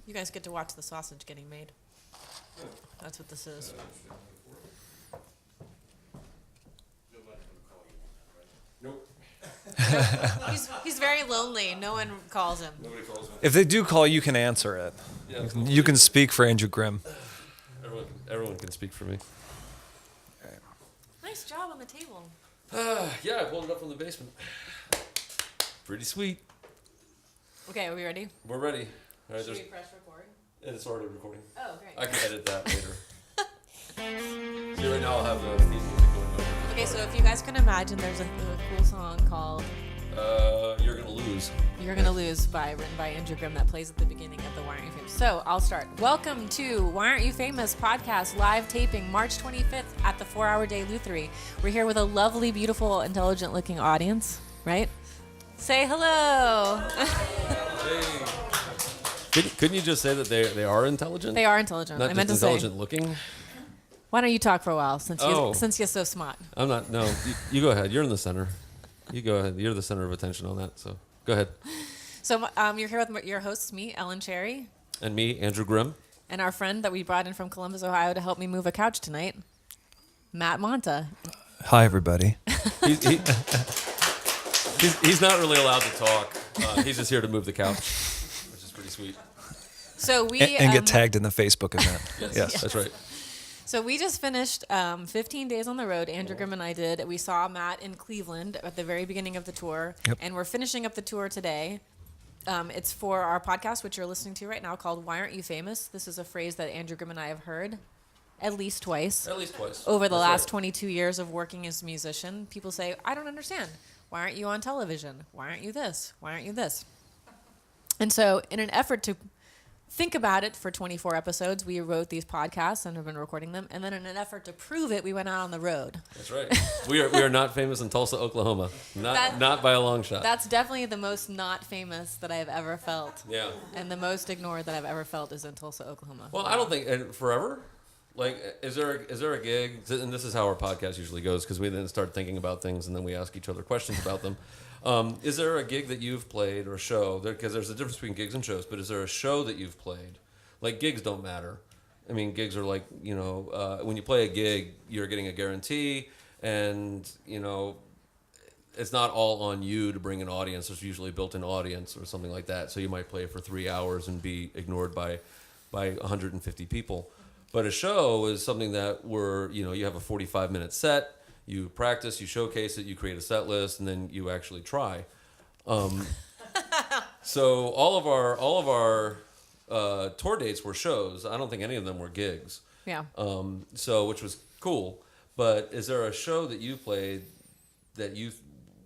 You guys get to watch the sausage getting made. That's what this is. Nope. He's very lonely. No one calls him. Nobody calls me. If they do call, you can answer it. Yeah, You can speak for Andrew Grimm. Everyone can speak for me. Nice job on the table. Yeah, I pulled it up from the basement. Pretty sweet. Okay, are we ready? We're ready. All right, Should we press record? it's already recording. Oh, great. I can edit that later. See, right now I'll have the theme music going over. Okay, so if you guys can imagine, there's a cool song called You're Gonna Lose. You're Gonna Lose written by Andrew Grimm that plays at the beginning of the Why Aren't You Famous? So I'll start. Welcome to Why Aren't You Famous podcast, live taping March 25th at the 4 Hour Day Lutherie. We're here with a lovely, beautiful, intelligent looking audience, right? Say hello. Couldn't you just say that they are intelligent? They are intelligent. Not I meant to just intelligent say. looking? Why don't you talk for a while since Oh. you're so smart? I'm not. No, you go ahead. You're in the center. You go ahead. You're the center of attention on that. So go ahead. So you're here with your hosts, me, Ellen Cherry, And me, Andrew Grimm. and our friend that we brought in from Columbus, Ohio to help me move a couch tonight, Matt Monta. Hi, everybody. He's not really allowed to talk. He's just here to move the couch, which is pretty sweet. So we And get tagged in the Facebook event. Yes. That's right. So we just finished 15 days on the road. Andrew Grimm and I did. We saw Matt in Cleveland at the very beginning of the tour, Yep. and we're finishing up the tour today. It's for our podcast, which you're listening to right now, called "Why Aren't You Famous?" This is a phrase that Andrew Grimm and I have heard at least twice At least twice. over the That's last right. 22 years of working as a musician. People say, "I don't understand. Why aren't you on television? Why aren't you this? Why aren't you this?" And so, in an effort to think about it for 24 episodes, we wrote these podcasts and have been recording them. And then in an effort to prove it, we went out on the road. That's right. We are not famous in Tulsa, Oklahoma. Not by a long shot. That's definitely the most not famous that I have ever felt. Yeah. And the most ignored that I've ever felt is in Tulsa, Oklahoma. Well, I don't think forever. Like, is there a gig? And this is how our podcast usually goes, because we then start thinking about things and then we ask each other questions about them. Is there a gig that you've played or a show? Because there's a difference between gigs and shows, but is there a show that you've played? Like, gigs don't matter. I mean, gigs are like, when you play a gig, you're getting a guarantee, and, it's not all on you to bring an audience. There's usually a built-in audience or something like that. So you might play for 3 hours and be ignored by 150 people. But a show is something that you have a 45-minute set. You practice, you showcase it, you create a set list, and then you actually try. So all of our tour dates were shows. I don't think any of them were gigs. Yeah. Which was cool. But is there a show that you played that you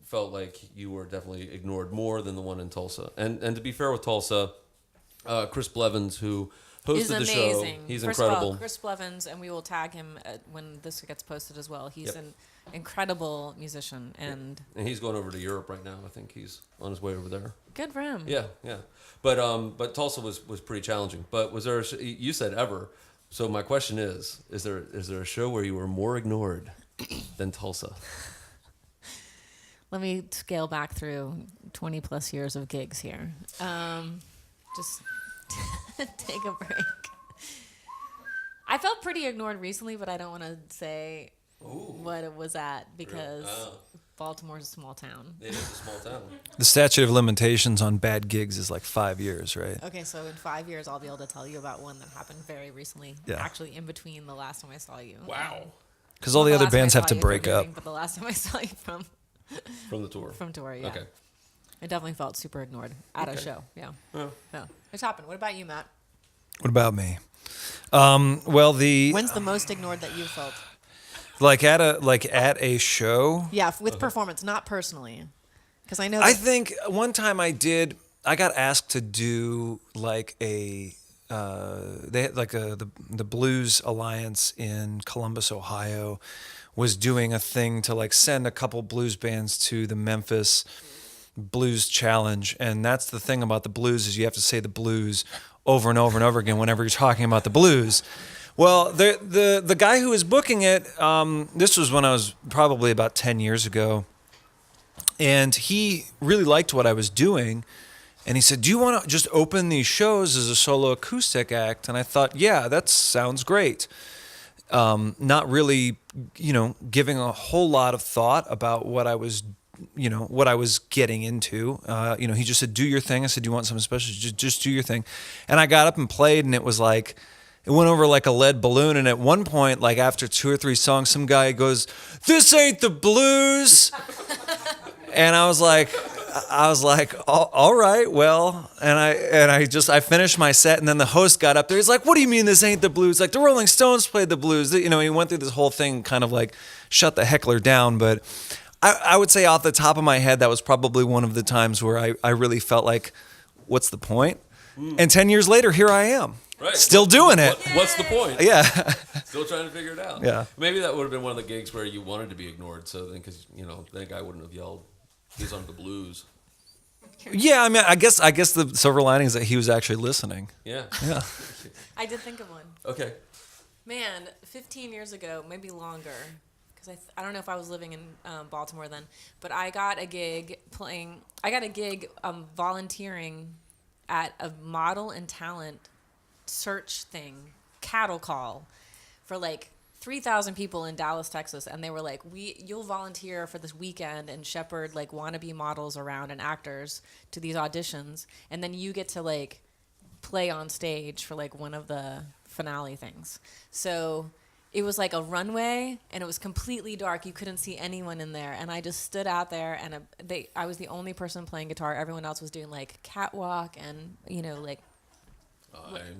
felt like you were definitely ignored more than the one in Tulsa? And to be fair with Tulsa, Chris Blevins, who hosted He's the amazing. show, he's First incredible. of all, Chris Blevins, and we will tag him when this gets posted as well. He's Yep. an incredible musician and And he's going over to Europe right now. I think he's on his way over there. good for him. Yeah. But Tulsa was pretty challenging. But was there? You said ever. So my question is there a show where you were more ignored than Tulsa? Let me scale back through 20 plus years of gigs here. Just take a break. I felt pretty ignored recently, but I don't want to say what it was at because Baltimore's a small town. It is a small town. The statute of limitations on bad gigs is like 5 years, right? Okay, so in 5 years, I'll be able to tell you about one that happened very recently. Yeah. Actually, in between the last time I saw you. Wow. Because all the other last time I bands have saw to you from break up. hearing, But the last time I saw you From the tour. from tour, yeah. Okay. I definitely felt super ignored at a show. Yeah. Oh. Yeah. It's happened. What about you, Matt? What about me? Well, When's the most ignored that you've felt? at a show. Yeah, with performance, not personally. Because I know I that think one time I got asked to do like they had like the Blues Alliance in Columbus, Ohio, was doing a thing to like send a couple blues bands to the Memphis Blues Challenge. And that's the thing about the blues is you have to say the blues over and over and over again whenever you're talking about the blues. Well, the guy who was booking it, this was when I was probably about 10 years ago, and he really liked what I was doing, And he said, do you want to just open these shows as a solo acoustic act? And I thought, yeah, that sounds great. Not really, giving a whole lot of thought about what I was getting into. He just said, do your thing. I said, do you want something special? Just do your thing. And I got up and played, and it was like, it went over like a lead balloon. And at one point, like after 2 or 3 songs, some guy goes, "This ain't the blues." And I was like, all right, well, and I finished my set, and then the host got up there. He's like, "What do you mean this ain't the blues? Like the Rolling Stones played the blues." He went through this whole thing, kind of like shut the heckler down. But I would say off the top of my head, that was probably one of the times where I really felt like, what's the point? And 10 years later, here I am. Right. Still doing it. What's the point? Yeah. Still trying to figure it out. Yeah. Maybe that would have been one of the gigs where you wanted to be ignored. So then, because that guy wouldn't have yelled, "He's on the blues." Yeah. I mean, I guess the silver lining is that he was actually listening. Yeah. Yeah. I did think of one. Okay. Man, 15 years ago, maybe longer, because I don't know if I was living in Baltimore then, but I got a gig volunteering at a model and talent search thing, cattle call, for like 3,000 people in Dallas, Texas, and they were like, you'll volunteer for this weekend and shepherd like wannabe models around and actors to these auditions, and then you get to like play on stage for like one of the finale things. So it was like a runway, and it was completely dark. You couldn't see anyone in there, and I just stood out there, and I was the only person playing guitar. Everyone else was doing like catwalk and like.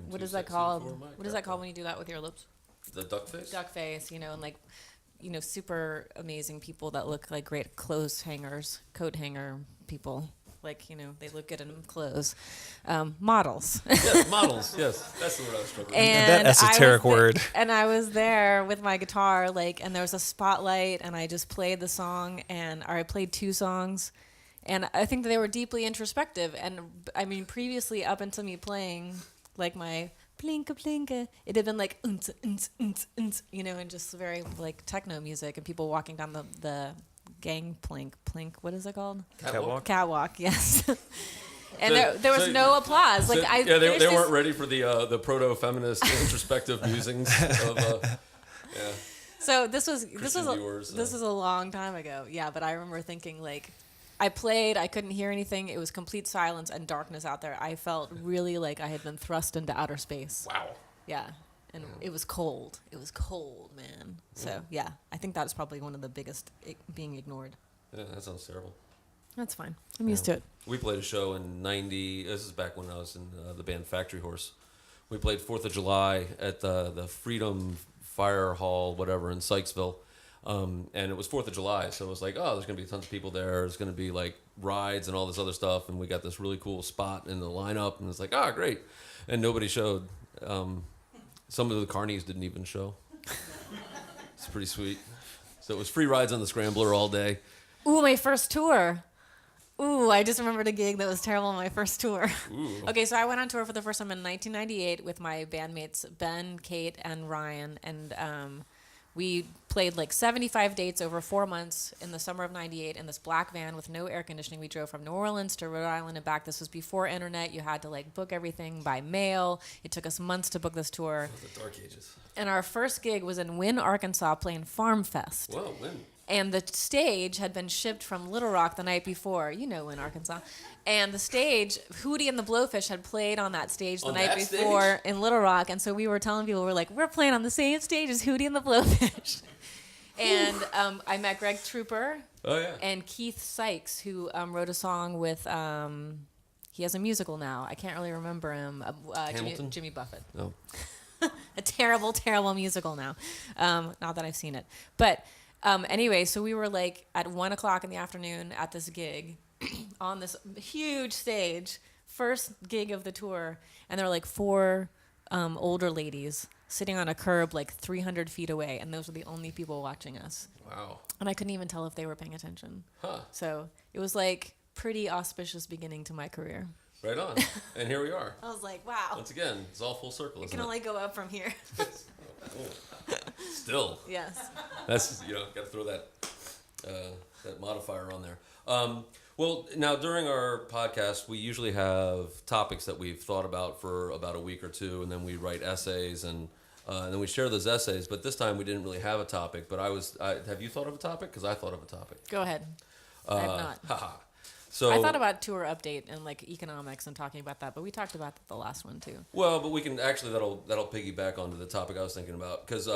What is that called? What is that called when you do that with your lips? The duck face? Duck face, and like, super amazing people that look like great clothes hangers, coat hanger people. Like, they look good in clothes. Models. Yes, models. Yes, that's the word I was struggling with. That esoteric word. And I was there with my guitar, and there was a spotlight, and I just played the song, or I played 2 songs. And I think that they were deeply introspective. And I mean, previously, up until me playing, like my plinka plinka, it had been like unts, unts, unts, unts, and just very like techno music, and people walking down the gangplank, what is it called? Catwalk, yes. And there was no applause. They weren't ready for the proto-feminist introspective musings of yeah. So this was a long time ago. Yeah, but I remember thinking like, I played, I couldn't hear anything. It was complete silence and darkness out there. I felt really like I had been thrust into outer space. Wow. Yeah. And it was cold. It was cold, man. So, yeah, I think that was probably one of the biggest being ignored. Yeah, that sounds terrible. That's fine. I'm used to it. We played a show in 90. This is back when I was in the band Factory Horse. We played 4th of July at the Freedom Fire Hall, whatever, in Sykesville. And it was 4th of July, so it was like, oh, there's going to be tons of people there. There's going to be, like, rides and all this other stuff. And we got this really cool spot in the lineup. And it's like, great. And nobody showed. Some of the carnies didn't even show. It's pretty sweet. So it was free rides on the Scrambler all day. Ooh, my first tour. Ooh, I just remembered a gig that was terrible on my first tour. Ooh. Okay, so I went on tour for the first time in 1998 with my bandmates Ben, Kate, and Ryan, and we played like 75 dates over 4 months in the summer of 98 in this black van with no air conditioning. We drove from New Orleans to Rhode Island and back. This was before internet. You had to like book everything by mail. It took us months to book this tour. The dark ages. And our first gig was in Wynn, Arkansas, playing Farm Fest. Whoa, Wynn. And the stage had been shipped from Little Rock the night before. You know, in Arkansas. And the stage, Hootie and the Blowfish had played on that stage the night before in Little Rock. And so we were telling people, we're playing on the same stage as Hootie and the Blowfish. And I met Greg Trooper. Oh, yeah. And Keith Sykes, who wrote a song with, he has a musical now. I can't really remember him. Jimmy Buffett. No. A terrible, terrible musical now. Not that I've seen it. But anyway, so we were like at 1:00 in the afternoon at this gig on this huge stage, first gig of the tour. And there were like 4 older ladies sitting on a curb like 300 feet away. And those were the only people watching us. Wow. And I couldn't even tell if they were paying attention. Huh. So it was like pretty auspicious beginning to my career. Right on. And here we are. I was like, wow. Once again, it's all full circle, It can only go up from here. Still. Yes. That's, got to throw that modifier on there. Well, now during our podcast, we usually have topics that we've thought about for about a week or two, and then we write essays, and then we share those essays. But this time we didn't really have a topic. But have you thought of a topic? Because I thought of a topic. Go ahead. I have not. Haha. So I thought about tour update and like economics and talking about that, but we talked about that the last one too. Well, but we can actually that'll piggyback onto the topic I was thinking about because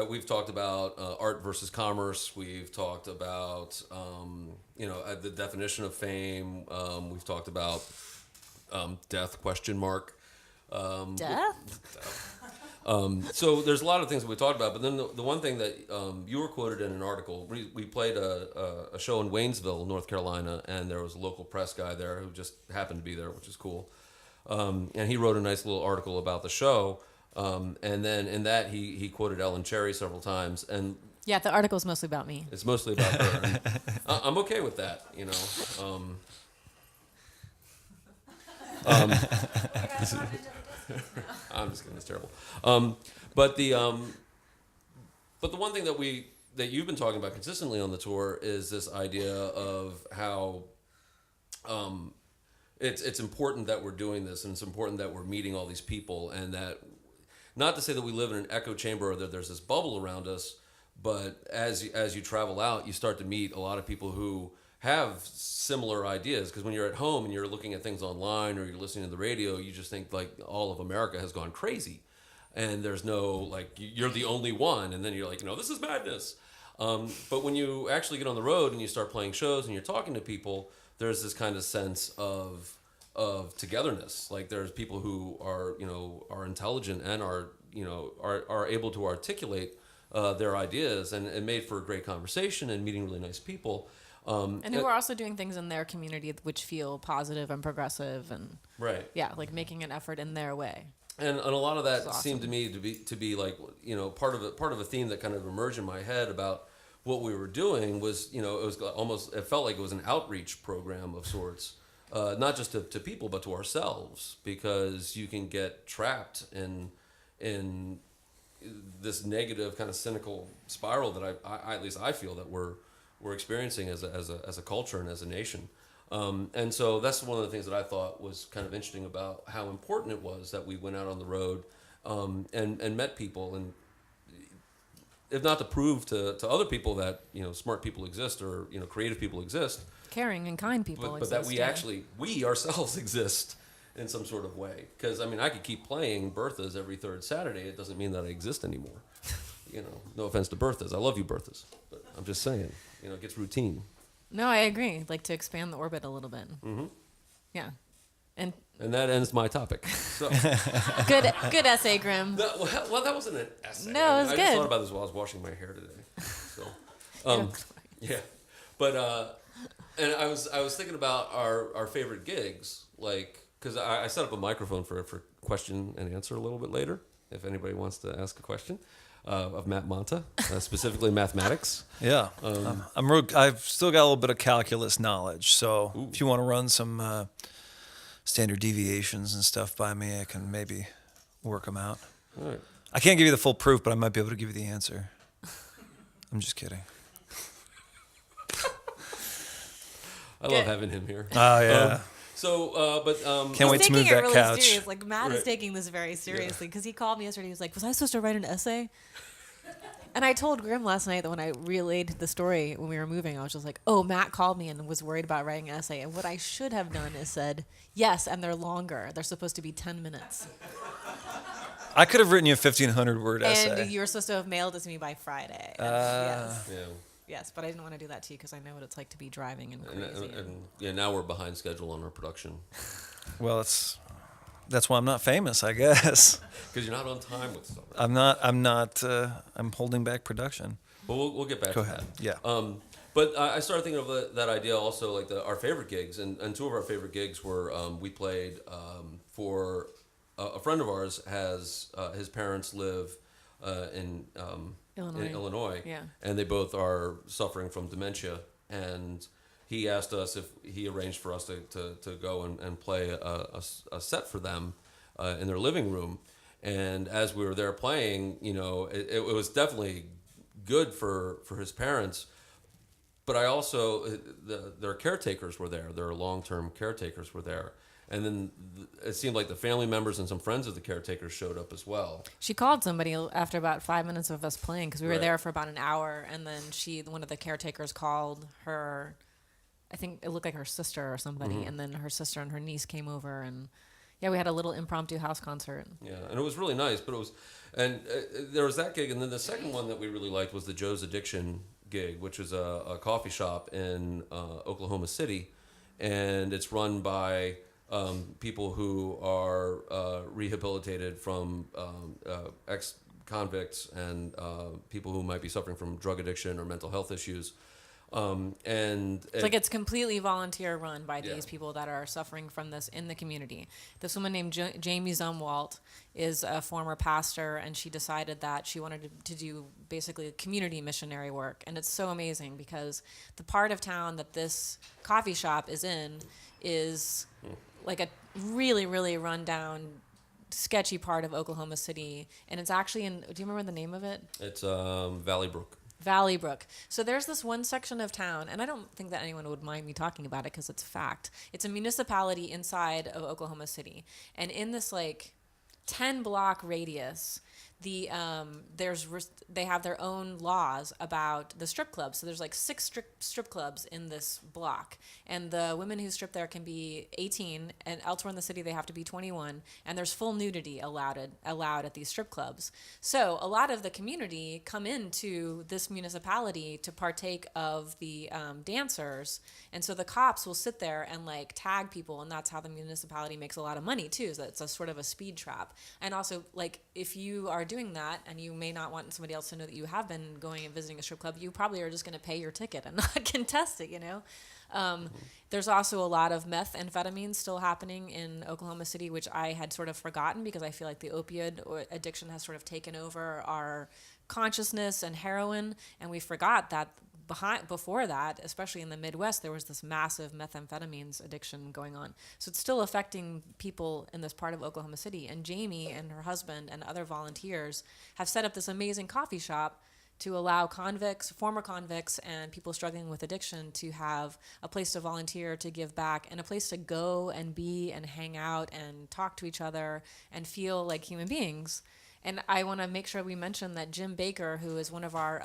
we've talked about art versus commerce. We've talked about the definition of fame. We've talked about death ? Death? So there's a lot of things that we talked about, but then the one thing that you were quoted in an article, we played a show in Waynesville, North Carolina, and there was a local press guy there who just happened to be there, which is cool. And he wrote a nice little article about the show. And then in that, he quoted Ellen Cherry several times. And Yeah, the article's mostly about me. it's mostly about her. And I'm okay with that, you know. I'm just kidding. It's terrible. But the one thing that you've been talking about consistently on the tour is this idea of how it's important that we're doing this, and it's important that we're meeting all these people, and that not to say that we live in an echo chamber or that there's this bubble around us, but as you travel out, you start to meet a lot of people who have similar ideas, because when you're at home and you're looking at things online or you're listening to the radio, you just think like all of America has gone crazy, and there's no like you're the only one, and then you're like, this is madness. But when you actually get on the road and you start playing shows and you're talking to people, there's this kind of sense of togetherness. Like there's people who are intelligent and are able to articulate their ideas, and made for a great conversation and meeting really nice people. And who are also doing things in their community which feel positive and progressive, and right, yeah, like making an effort in their way. And a lot of that awesome. seemed to me to be like part of a theme that kind of emerged in my head about what we were doing was it felt like it was an outreach program of sorts, not just to people but to ourselves, because you can get trapped in this negative kind of cynical spiral that I at least I feel that we're experiencing as a culture and as a nation. And so that's one of the things that I thought was kind of interesting about how important it was that we went out on the road and met people, and if not to prove to other people that smart people exist or creative people exist, Caring and kind people but exist, that we ourselves exist in some sort of way. Because I could keep playing Bertha's every third Saturday. It doesn't mean that I exist anymore. No offense to Bertha's. I love you, Bertha's. But I'm just saying, it gets routine. No, I agree. Like to expand the orbit a little bit. Mm-hmm. Yeah. And that ends my topic. So. good essay, Grim. Well, that wasn't an essay. No, it was I good. just thought about this while I was washing my hair today. So, yeah. But and I was thinking about our favorite gigs, like because I set up a microphone for question and answer a little bit later, if anybody wants to ask a question. Of Matt Monta, specifically mathematics. Yeah, I've still got a little bit of calculus knowledge, so if you want to run some standard deviations and stuff by me, I can maybe work them out. All right. I can't give you the full proof, but I might be able to give you the answer. I'm just kidding. I love having him here. Oh yeah. Can't wait to move that really couch. Serious. Like Matt is Right. taking this very seriously because he called me yesterday. He was like, "Was I supposed to write an essay?" And I told Grim last night that when I relayed the story when we were moving, I was just like, "Oh, Matt called me and was worried about writing an essay." And what I should have done is said, "Yes, and they're longer. They're supposed to be 10 minutes." I could have written you a 1,500 word And essay. you were supposed to have mailed it to me by Friday. Yeah. Yes, but I didn't want to do that to you because I know what it's like to be driving and crazy. And now we're behind schedule on our production Well, that's why I'm not famous, I guess. because you're not on time with stuff. I'm not. I'm holding back production. But we'll get back Go to ahead. that. Yeah. But I started thinking of that idea also, like our favorite gigs, and two of our favorite gigs were we played for a friend of ours has his parents live in Illinois, Yeah. and they both are suffering from dementia, and he asked us if he arranged for us to go and play a set for them in their living room, and as we were there playing, it was definitely good for his parents, but I also their caretakers were there. Their long-term caretakers were there, and then it seemed like the family members and some friends of the caretakers showed up as well. She called somebody after about 5 minutes of us playing because we were Right. there for about an hour, and then one of the caretakers called her. I think it looked like her sister or somebody, and then her sister and her niece came over, and yeah, we had a little impromptu house concert. Yeah, and it was really nice. But it was, and there was that gig, and then the second one that we really liked was the Joe's Addiction gig, which is a coffee shop in Oklahoma City, and it's run by people who are rehabilitated from ex-convicts and people who might be suffering from drug addiction or mental health issues. It's completely volunteer run by Yeah. these people that are suffering from this in the community. This woman named Jamie Zumwalt is a former pastor, and she decided that she wanted to do basically community missionary work. And it's so amazing because the part of town that this coffee shop is in is like a really, really rundown, sketchy part of Oklahoma City. And it's actually in, do you remember the name of it? It's Valley Brook. Valley Brook. So there's this one section of town, and I don't think that anyone would mind me talking about it because it's a fact. It's a municipality inside of Oklahoma City, and in this 10-block radius, they have their own laws about the strip clubs. So there's 6 strip clubs in this block, and the women who strip there can be 18, and elsewhere in the city they have to be 21, and there's full nudity allowed at these strip clubs. So a lot of the community come into this municipality to partake of the dancers, and so the cops will sit there and tag people, and that's how the municipality makes a lot of money too. So it's a sort of a speed trap. And also if you are doing that and you may not want somebody else to know that you have been going and visiting a strip club, you probably are just going to pay your ticket and not contest it, There's also a lot of methamphetamine still happening in Oklahoma City, which I had sort of forgotten because I feel like the opioid addiction has sort of taken over our consciousness and heroin, and we forgot that before that, especially in the Midwest, there was this massive methamphetamines addiction going on. So it's still affecting people in this part of Oklahoma City. And Jamie and her husband and other volunteers have set up this amazing coffee shop to allow convicts, former convicts, and people struggling with addiction to have a place to volunteer, to give back, and a place to go and be and hang out and talk to each other and feel like human beings. And I want to make sure we mention that Jim Baker, who is one of our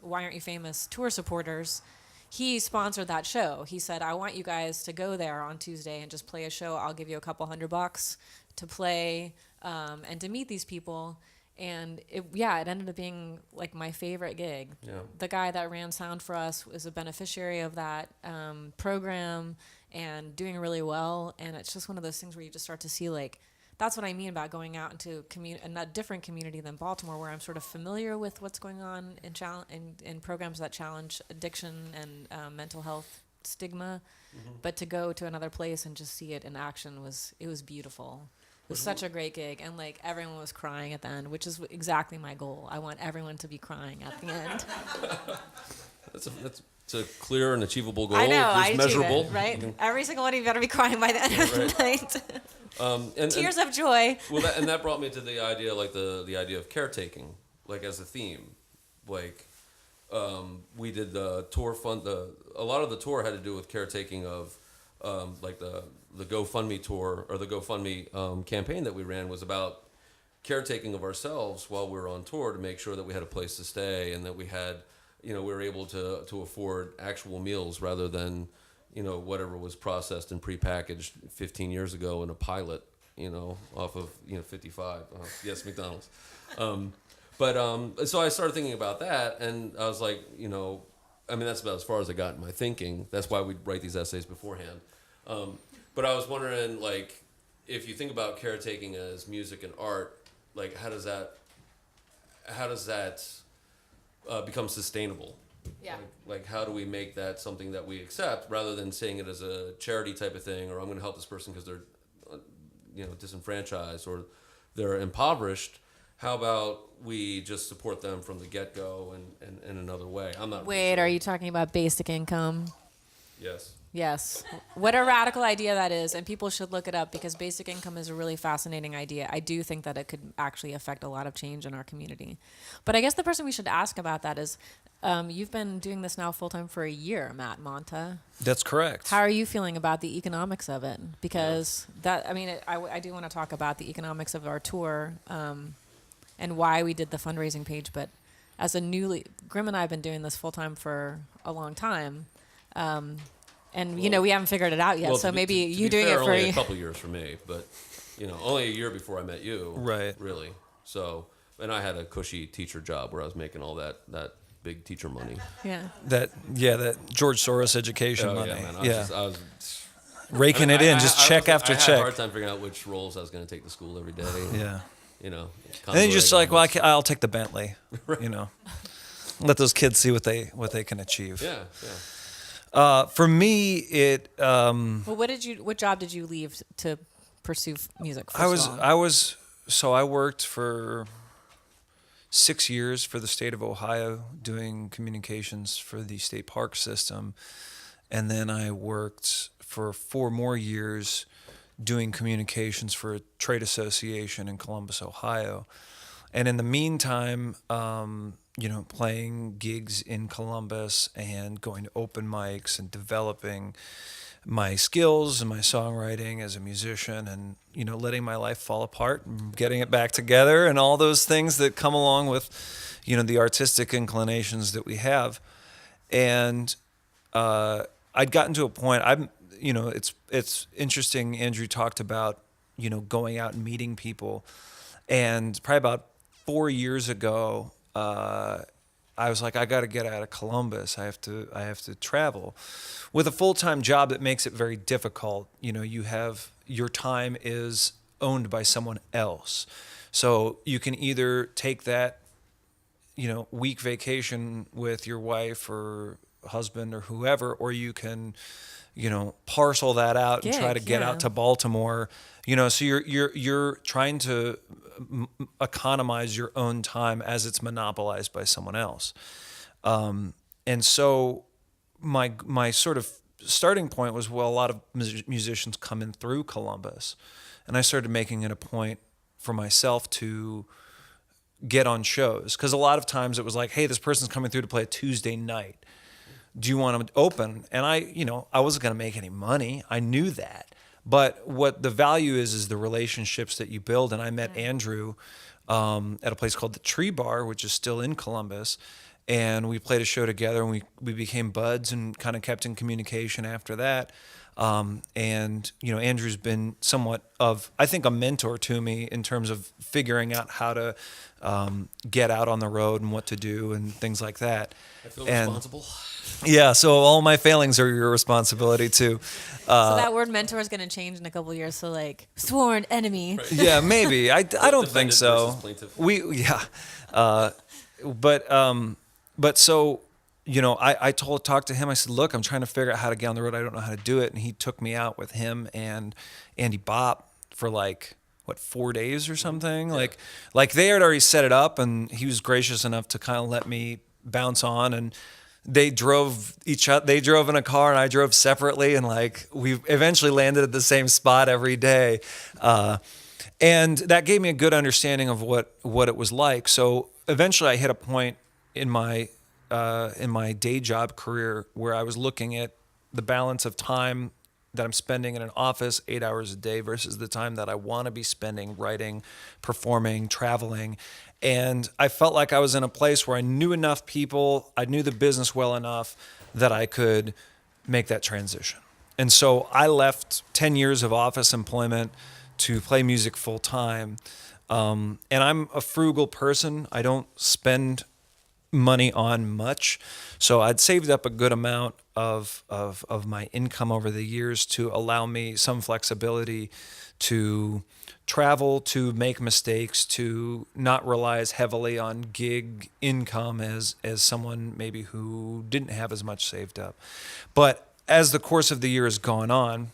Why Aren't You Famous tour supporters, he sponsored that show. He said, I want you guys to go there on Tuesday and just play a show. I'll give you a couple $100 to play and to meet these people. And it ended up being my favorite gig. Yeah. The guy that ran sound for us was a beneficiary of that program and doing really well. And it's just one of those things where you just start to see that's what I mean about going out into a different community than Baltimore, where I'm sort of familiar with what's going on in programs that challenge addiction and mental health stigma. Mm-hmm. But to go to another place and just see it in action was beautiful. It was such a great gig, and everyone was crying at the end, which is exactly my goal. I want everyone to be crying at the end. It's a clear and achievable goal. I know, it's measurable. It, right? Mm-hmm. Every single one of you better be crying by the end of the night. Tears of joy. Well, that brought me to the idea, the idea of caretaking, as a theme. We did the tour fund. A lot of the tour had to do with caretaking of, the GoFundMe tour, or the GoFundMe campaign that we ran was about caretaking of ourselves while we were on tour to make sure that we had a place to stay and that we had, we were able to afford actual meals rather than, whatever was processed and prepackaged 15 years ago in a pilot, off of 55. Yes, McDonald's. So I started thinking about that, and I was that's about as far as I got in my thinking. That's why we write these essays beforehand. But I was wondering, if you think about caretaking as music and art, how does that become sustainable? Yeah. How do we make that something that we accept rather than saying it as a charity type of thing, or I'm going to help this person because they're, disenfranchised or they're impoverished? How about we just support them from the get-go and in another way? I'm not. Wait, are you talking about basic income? Yes. Yes. What a radical idea that is. And people should look it up because basic income is a really fascinating idea. I do think that it could actually affect a lot of change in our community. But I guess the person we should ask about that is you've been doing this now full time for a year, Matt Monta. That's correct. How are you feeling about the economics of it? Because I do want to talk about the economics of our tour and why we did the fundraising page. But as Grim and I have been doing this full time for a long time. And we haven't figured it out yet. Well, So maybe to you be doing fair, it for only a couple years for me, but only a year before I met you. Right. Really. So, and I had a cushy teacher job where I was making all that big teacher money. yeah. That George Soros education money. Yeah, man. I was raking it in, just check after I had a check. hard time figuring out which roles I was going to take to school every day. Yeah. And then you just like, well, I'll take the Bentley. Let those kids see what they can achieve. Yeah. For me, it. Well, what job did you leave to pursue music? I worked for 6 years for the state of Ohio doing communications for the state park system, and then I worked for 4 more years doing communications for a trade association in Columbus, Ohio. And in the meantime, playing gigs in Columbus and going to open mics and developing my skills and my songwriting as a musician and, letting my life fall apart and getting it back together and all those things that come along with, the artistic inclinations that we have. And I'd gotten to a point, it's interesting, Andrew talked about, going out and meeting people. And probably about 4 years ago, I was like, I got to get out of Columbus. I have to travel. With a full-time job, that makes it very difficult. You have your time is owned by someone else, so you can either take that, week vacation with your wife or husband or whoever, or you can, parcel that out and try to get out to Baltimore. So you're trying to economize your own time as it's monopolized by someone else. And so my sort of starting point was, well, a lot of musicians come in through Columbus, and I started making it a point for myself to get on shows, because a lot of times it was like, hey, this person's coming through to play a Tuesday night. Do you want to open? And I wasn't going to make any money. I knew that. But what the value is the relationships that you build. And I met Andrew at a place called the Tree Bar, which is still in Columbus. And we played a show together, and we became buds and kind of kept in communication after that. And Andrew's been somewhat of, I think, a mentor to me in terms of figuring out how to get out on the road and what to do and things like that. I feel responsible. Yeah, so all my failings are your responsibility too. So that word mentor is going to change in a couple of years. So like sworn enemy. Right. Yeah, maybe. I don't think so. But so, I talked to him. I said, look, I'm trying to figure out how to get on the road. I don't know how to do it. And he took me out with him and Andy Bop for 4 days or something. Yeah. Like they had already set it up, and he was gracious enough to kind of let me bounce on. And they drove in a car, and I drove separately, and we eventually landed at the same spot every day. And that gave me a good understanding of what it was like. So eventually I hit a point in my day job career where I was looking at the balance of time that I'm spending in an office 8 hours a day versus the time that I want to be spending writing, performing, traveling. And I felt like I was in a place where I knew enough people, I knew the business well enough that I could make that transition. And so I left 10 years of office employment to play music full time. And I'm a frugal person. I don't spend money on much. So I'd saved up a good amount of my income over the years to allow me some flexibility to travel, to make mistakes, to not rely as heavily on gig income as someone maybe who didn't have as much saved up. But as the course of the year has gone on,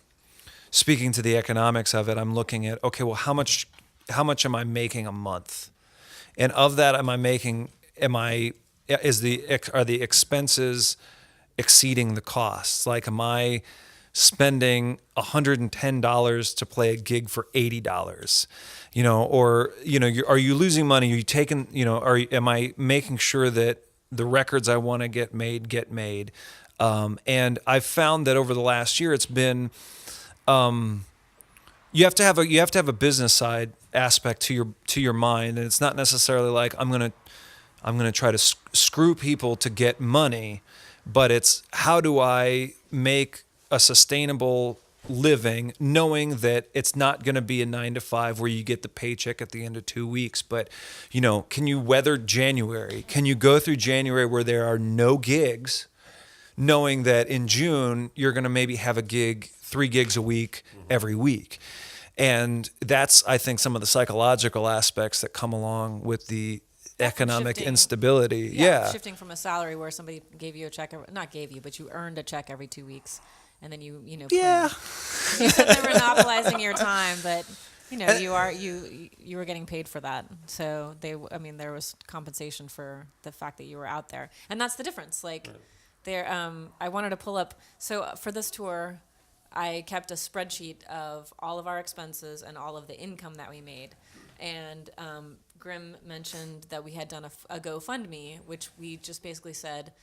speaking to the economics of it, I'm looking at, okay, well, how much am I making a month? And of that, are the expenses exceeding the costs? Like, am I spending $110 to play a gig for $80? Or are you losing money? Are you taking, am I making sure that the records I want to get made? And I've found that over the last year, it's been, you have to have a business side aspect to your mind, and it's not necessarily like I'm gonna try to screw people to get money, but it's how do I make a sustainable living, knowing that it's not going to be a 9 to 5 where you get the paycheck at the end of 2 weeks, but can you weather January? Can you go through January where there are no gigs, knowing that in June you're going to maybe have 3 gigs a week every week? And that's, I think, some of the psychological aspects that come along with the economic instability. Yeah. Shifting from a salary where somebody gave you a check, not gave you, but you earned a check every 2 weeks. And then you Yeah. you said they were monopolizing your time, but you were getting paid for that. So there was compensation for the fact that you were out there, and that's the difference. Like, I wanted to pull up. So for this tour, I kept a spreadsheet of all of our expenses and all of the income that we made, and Grim mentioned that we had done a GoFundMe, which we just basically said,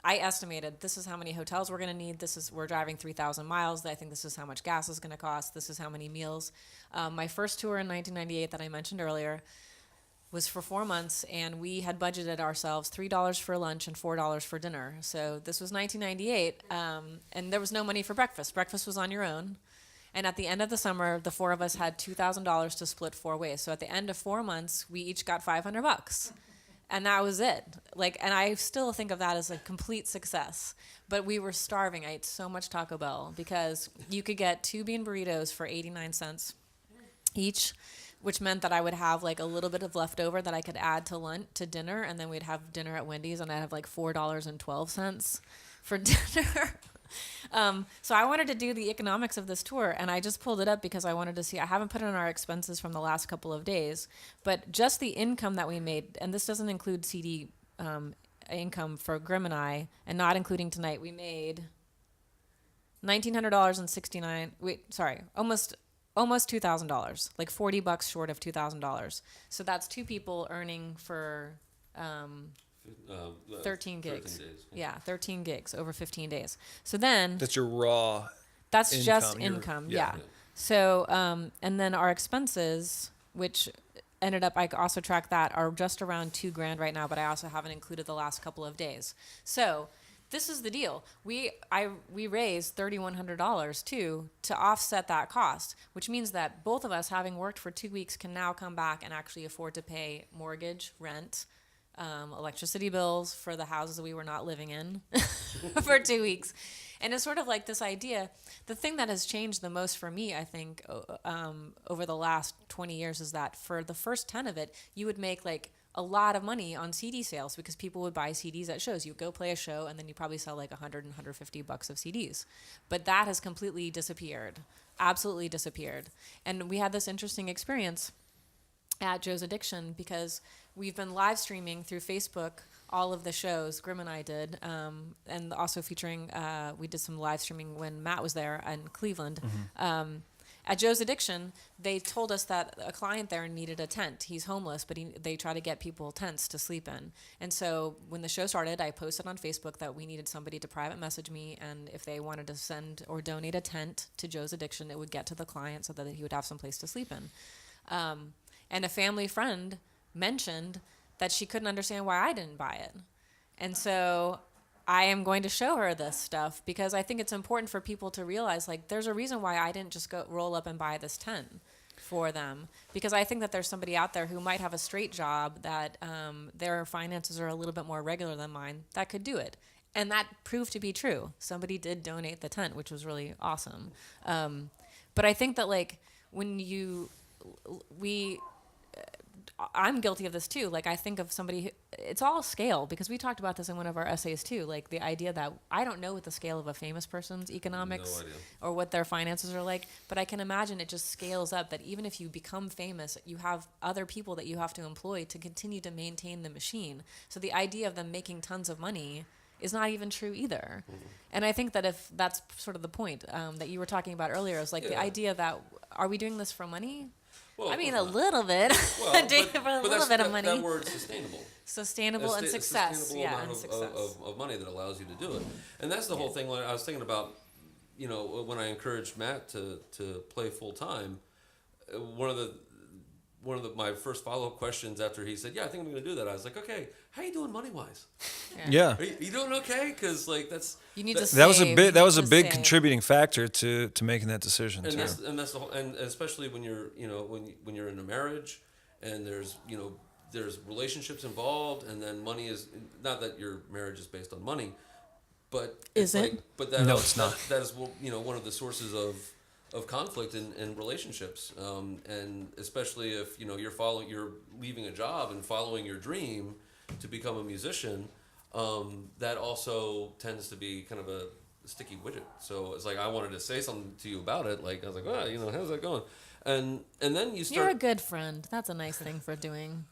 I estimated this is how many hotels we're going to need. We're driving 3,000 miles. I think this is how much gas is going to cost. This is how many meals. My first tour in 1998 that I mentioned earlier was for 4 months, and we had budgeted ourselves $3 for lunch and $4 for dinner. So this was 1998, and there was no money for breakfast. Breakfast was on your own. And at the end of the summer, the 4 of us had $2,000 to split 4 ways. So at the end of 4 months, we each got $500. And that was it. And I still think of that as a complete success. But we were starving. I ate so much Taco Bell because you could get 2 bean burritos for 89 cents each, which meant that I would have a little bit of leftover that I could add to dinner, and then we'd have dinner at Wendy's, and I'd have $4.12 for dinner. So I wanted to do the economics of this tour, and I just pulled it up because I wanted to see. I haven't put in our expenses from the last couple of days, but just the income that we made, and this doesn't include CD income for Grim and I, and not including tonight, we made $1,969. Almost $2,000, like $40 short of $2,000. So that's 2 people earning for 13 gigs. 13 days. Yeah, 13 gigs over 15 days. So then That's your raw. that's income. just income. Yeah. So and then our expenses, which ended up, I also tracked that, are just around $2,000 right now, but I also haven't included the last couple of days. So this is the deal. We raised $3,100 too to offset that cost, which means that both of us, having worked for 2 weeks, can now come back and actually afford to pay mortgage, rent, electricity bills for the houses that we were not living in for 2 weeks. And it's sort of like this idea. The thing that has changed the most for me, I think, over the last 20 years is that for the first 10 of it, you would make a lot of money on CD sales because people would buy CDs at shows. You go play a show, and then you probably sell $100 and $150 of CDs. But that has completely disappeared, absolutely disappeared. And we had this interesting experience at Joe's Addiction because we've been live streaming through Facebook all of the shows Grim and I did, and also featuring, we did some live streaming when Matt was there in Cleveland. Mm-hmm. At Joe's Addiction, they told us that a client there needed a tent. He's homeless, but they try to get people tents to sleep in. And so when the show started, I posted on Facebook that we needed somebody to private message me, and if they wanted to send or donate a tent to Joe's Addiction, it would get to the client so that he would have some place to sleep in. And a family friend mentioned that she couldn't understand why I didn't buy it. And so I am going to show her this stuff because I think it's important for people to realize there's a reason why I didn't just go roll up and buy this tent for them, because I think that there's somebody out there who might have a straight job that their finances are a little bit more regular than mine that could do it. And that proved to be true. Somebody did donate the tent, which was really awesome. But I think that when I'm guilty of this too. I think of somebody who, it's all scale, because we talked about this in one of our essays too. The idea that I don't know what the scale of a famous person's economics or what their finances are like, but I can imagine it just scales up that even if you become famous, you have other people that you have to employ to continue to maintain the machine. So the idea of them making tons of money is not even true either. And I think that if that's sort of the point that you were talking about earlier, is like the idea that, are we doing this for money? Well, I mean, a little bit. Well, doing it for a little bit of money. That word sustainable. Sustainable and success. Sustainable Yeah, amount and success. of money that allows you to do it. And that's the whole thing. When I was thinking about, when I encouraged Matt to play full time, one of my first follow-up questions after he said, "Yeah, I think I'm going to do that," I was like, "Okay, how you doing money-wise? Yeah. Are you doing okay? Because like You need to That was a save. bit. That You was a need to big save. contributing factor to making that decision and too. that's the whole, and especially when you're when you're in a marriage and there's there's relationships involved, and then money is not that your marriage is based on money, but Is it? But that No, it's not. That is one of the sources of conflict in relationships, and especially if you're leaving a job and following your dream to become a musician, that also tends to be kind of a sticky widget. So it's like I wanted to say something to you about it. Like I was like, how's that going? And then you start. You're a good friend. That's a nice thing for doing.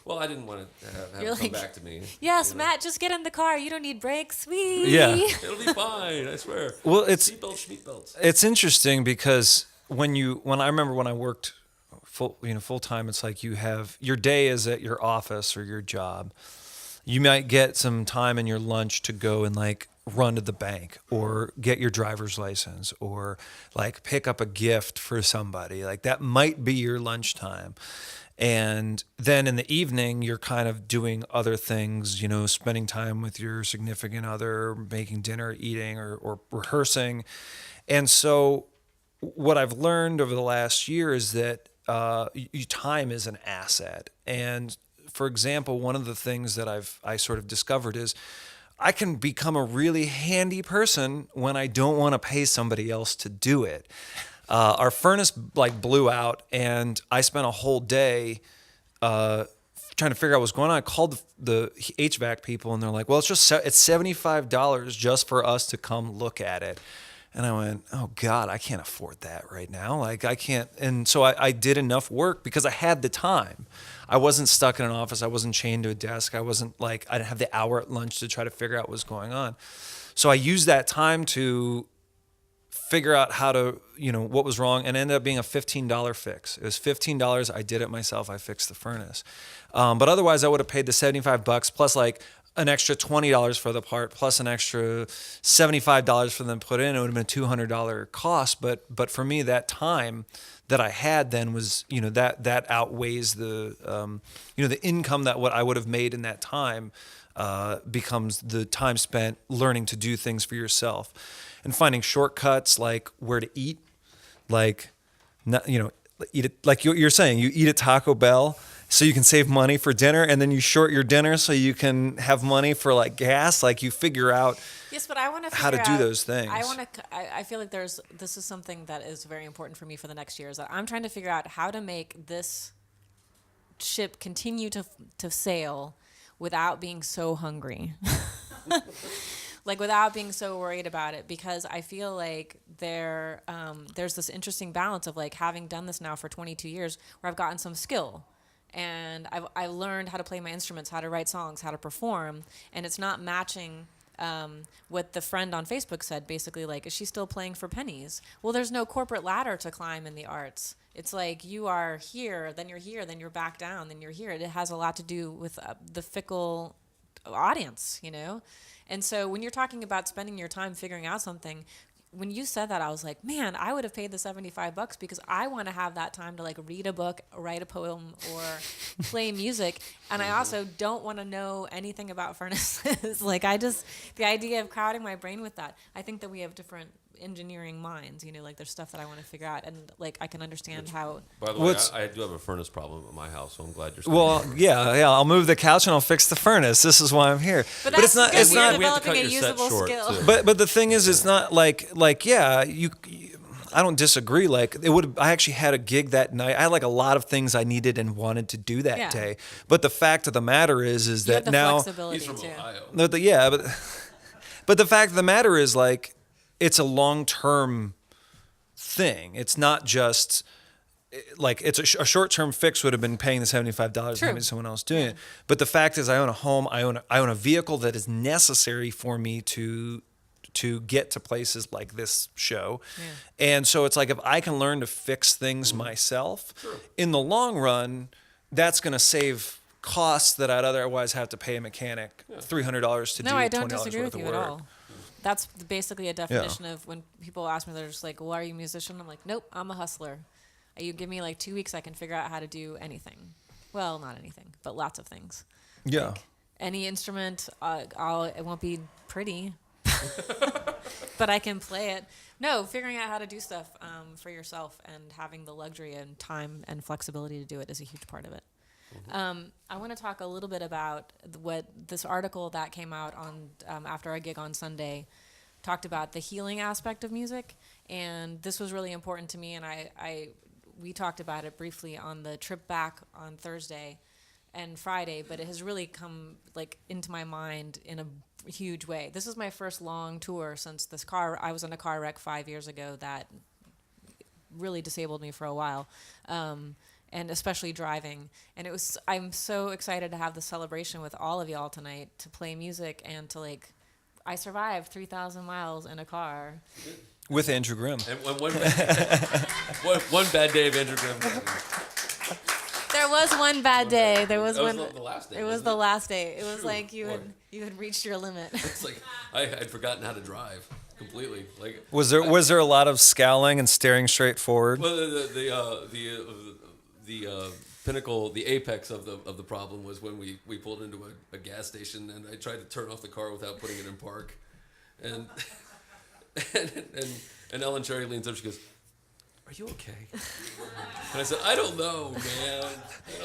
Well, I didn't want to have You're it come like, back to me. Yes, Matt, just get in the car. You don't need brakes. Whee! Yeah. It'll be fine. I swear. Well, it's Seatbelts, schmeatbelts. it's interesting because when I remember when I worked full time, it's like you have your day is at your office or your job. You might get some time in your lunch to go and like run to the bank or get your driver's license or like pick up a gift for somebody. Like that might be your lunchtime. And then in the evening, you're kind of doing other things, spending time with your significant other, making dinner, eating, or rehearsing. And so what I've learned over the last year is that time is an asset. And for example, one of the things that I sort of discovered is I can become a really handy person when I don't want to pay somebody else to do it. Our furnace blew out, and I spent a whole day trying to figure out what's going on. I called the HVAC people, and they're like, "Well, it's $75 just for us to come look at it." And I went, "Oh God, I can't afford that right now. Like I can't." And so I did enough work because I had the time. I wasn't stuck in an office. I wasn't chained to a desk. I didn't have the hour at lunch to try to figure out what was going on. So I used that time to figure out how to, what was wrong, and ended up being a $15 fix. It was $15. I did it myself. I fixed the furnace. But otherwise I would have paid the $75 plus like an extra $20 for the part, plus an extra $75 for them to put in. It would have been a $200 cost. But for me, that time that I had then was, that outweighs the, the income that what I would have made in that time becomes the time spent learning to do things for yourself and finding shortcuts like where to eat, like, eat it like you're saying, you eat at Taco Bell so you can save money for dinner, and then you short your dinner so you can have money for like gas. Like you figure out Yes, but I want to how to do those things. I feel like this is something that is very important for me for the next year. Is that I'm trying to figure out how to make this ship continue to sail without being so hungry. Like without being so worried about it, because I feel like there's this interesting balance of like having done this now for 22 years where I've gotten some skill. And I've learned how to play my instruments, how to write songs, how to perform, and it's not matching what the friend on Facebook said. Basically, like, is she still playing for pennies? Well, there's no corporate ladder to climb in the arts. It's like you are here, then you're back down, then you're here. It has a lot to do with the fickle audience, And so when you're talking about spending your time figuring out something, when you said that, I was like, man, I would have paid the $75 because I want to have that time to like read a book, write a poem, or play music. And I also don't want to know anything about furnaces. The idea of crowding my brain with that, I think that we have different engineering minds, like there's stuff that I want to figure out, and like I can understand how. By the way, I do have a furnace problem at my house, so I'm glad you're. Well, yeah, I'll move the couch and I'll fix the furnace. This is why I'm here. But it's not. It's not we have to developing cut a your set usable short, skill. too. But the thing is, it's not like I don't disagree. Like I actually had a gig that night. I had like a lot of things I needed and wanted to do that day. But the fact of the matter is You that have the now. flexibility He's from too. Ohio. But the fact of the matter is, like, it's a long-term thing. It's not just like it's a short-term fix would have been paying the $75 and True. having someone else doing it. But the fact is, I own a home, I own a vehicle that is necessary for me to get to places like this show. And so it's like, if I can learn to fix things myself, in the long run, that's going to save costs that I'd otherwise have to pay a mechanic $300 to do. No, I don't $20 disagree worth with of you at work. all. That's basically a definition of when people ask me, they're just like, well, are you a musician? I'm like, nope, I'm a hustler. You give me like 2 weeks, I can figure out how to do anything. Well, not anything, but lots of things. Yeah. Like any instrument, it won't be pretty, but I can play it. No, figuring out how to do stuff for yourself and having the luxury and time and flexibility to do it is a huge part of it. I want to talk a little bit about what this article that came out on after our gig on Sunday talked about, the healing aspect of music, and this was really important to me, and we talked about it briefly on the trip back on Thursday and Friday, but it has really come like into my mind in a huge way. This is my first long tour since I was in a car wreck 5 years ago that really disabled me for a while. And especially driving. And I'm so excited to have the celebration with all of y'all tonight, to play music and to I survived 3,000 miles in a car. With Andrew Grimm. And one bad day of Andrew Grimm. There was one bad day. There was one. The last day. It was the last day. It was like you had reached your limit. It's like I'd forgotten how to drive completely. Like, Was there a lot of scowling and staring straight forward? well, the pinnacle, the apex of the problem was when we pulled into a gas station and I tried to turn off the car without putting it in park, and and Ellen Cherry leans up, she goes, "Are you okay?" And I said, "I don't know, man."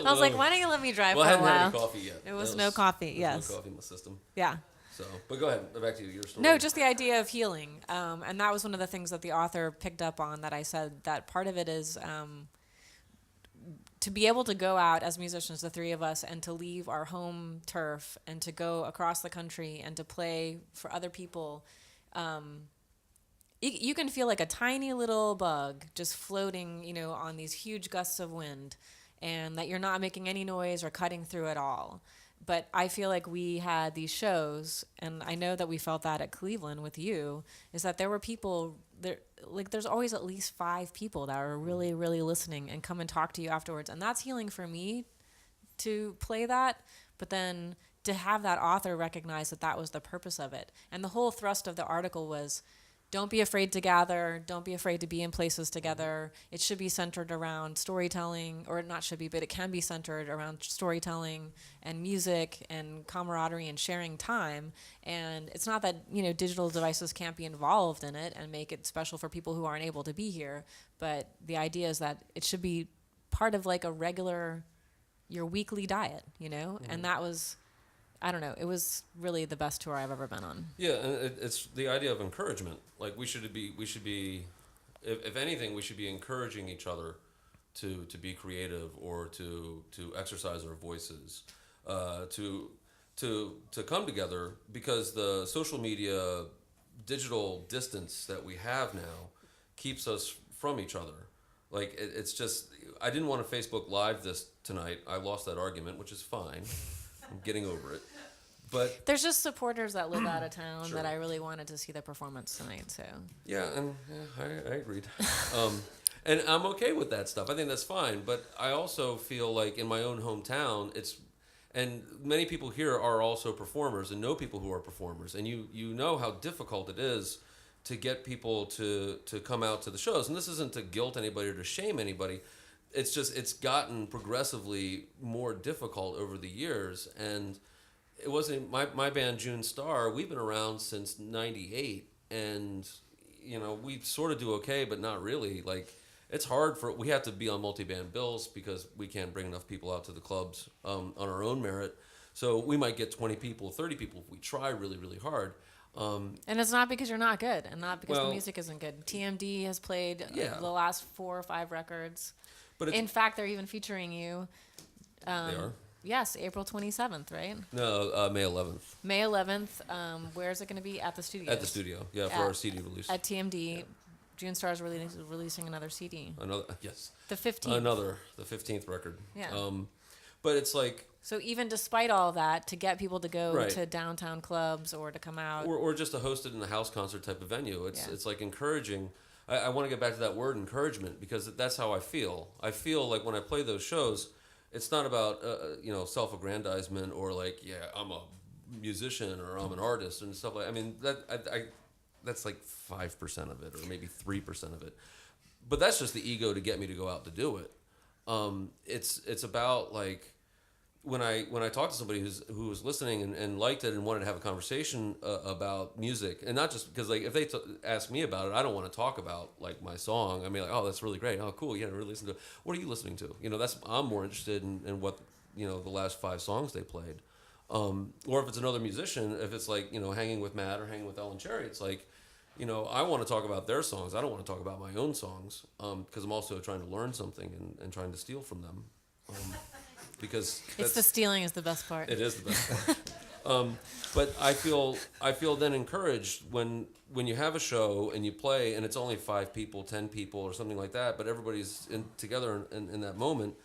I was like, why don't you let me drive Well, I for a hadn't had while? any coffee yet. There was no coffee, yes. No coffee in my system. Yeah. So, but go ahead. Back to your story. No, just the idea of healing. And that was one of the things that the author picked up on, that I said that part of it is to be able to go out as musicians, the three of us, and to leave our home turf and to go across the country and to play for other people. You can feel like a tiny little bug just floating, on these huge gusts of wind, and that you're not making any noise or cutting through at all. But I feel like we had these shows, and I know that we felt that at Cleveland with you, is that there were people there, like there's always at least 5 people that are really, really listening and come and talk to you afterwards. And that's healing for me to play that, but then to have that author recognize that that was the purpose of it. And the whole thrust of the article was, don't be afraid to gather. Don't be afraid to be in places together. It should be centered around storytelling, or not should be, but it can be centered around storytelling and music and camaraderie and sharing time. And it's not that, digital devices can't be involved in it and make it special for people who aren't able to be here. But the idea is that it should be part of like a regular, your weekly diet, Mm-hmm. And that was, I don't know. It was really the best tour I've ever been on. Yeah, and it's the idea of encouragement. Like we should be, if anything, we should be encouraging each other to be creative, or to exercise our voices, to come together, because the social media, digital distance that we have now keeps us from each other. Like it's just, I didn't want to Facebook Live this tonight. I lost that argument, which is fine. I'm getting over it. But there's just supporters that live out of town Sure. that I really wanted to see the performance tonight. So yeah, and I agreed. And I'm okay with that stuff. I think that's fine. But I also feel like in my own hometown, and many people here are also performers and know people who are performers, and you know how difficult it is to get people to come out to the shows. And this isn't to guilt anybody or to shame anybody. It's just, it's gotten progressively more difficult over the years. And it wasn't my band June Star. We've been around since '98, and we sort of do okay, but not really. Like it's hard we have to be on multi-band bills because we can't bring enough people out to the clubs on our own merit. So we might get 20 people, 30 people if we try really, really hard. And it's not because you're not good, and not because the music isn't good. TMD has played the last 4 or 5 records. But in fact, they're even featuring you. They are? Yes, April 27th, right? No, May 11th. May 11th. Where is it going to be? At the studio. At the studio, yeah, for our CD release. At TMD. June Star's releasing another CD. Yes. The 15th. The 15th record. Yeah. But it's like, So even despite all that, to get people to go Right. to downtown clubs or to come out. or just to host it in a house concert type of venue. Yeah. It's like encouraging. I want to get back to that word encouragement, because that's how I feel. I feel like when I play those shows, it's not about self-aggrandizement or like, yeah, I'm a musician or I'm an artist and stuff like. I mean that's like 5% of it, or maybe 3% of it. But that's just the ego to get me to go out to do it. It's about like when I talk to somebody who was listening and liked it and wanted to have a conversation about music, and not just because like if they ask me about it, I don't want to talk about like my song. I mean, like, oh, that's really great. Oh, cool. Yeah, really listen to it. What are you listening to? I'm more interested in what the last 5 songs they played, or if it's another musician, if it's like hanging with Matt or hanging with Ellen Cherry, it's like. I want to talk about their songs. I don't want to talk about my own songs, because I'm also trying to learn something and trying to steal from them. Because It's the stealing is the best part. it is the best part. But I feel then encouraged when you have a show and you play and it's only 5 people, 10 people, or something like that, but everybody's together in that moment.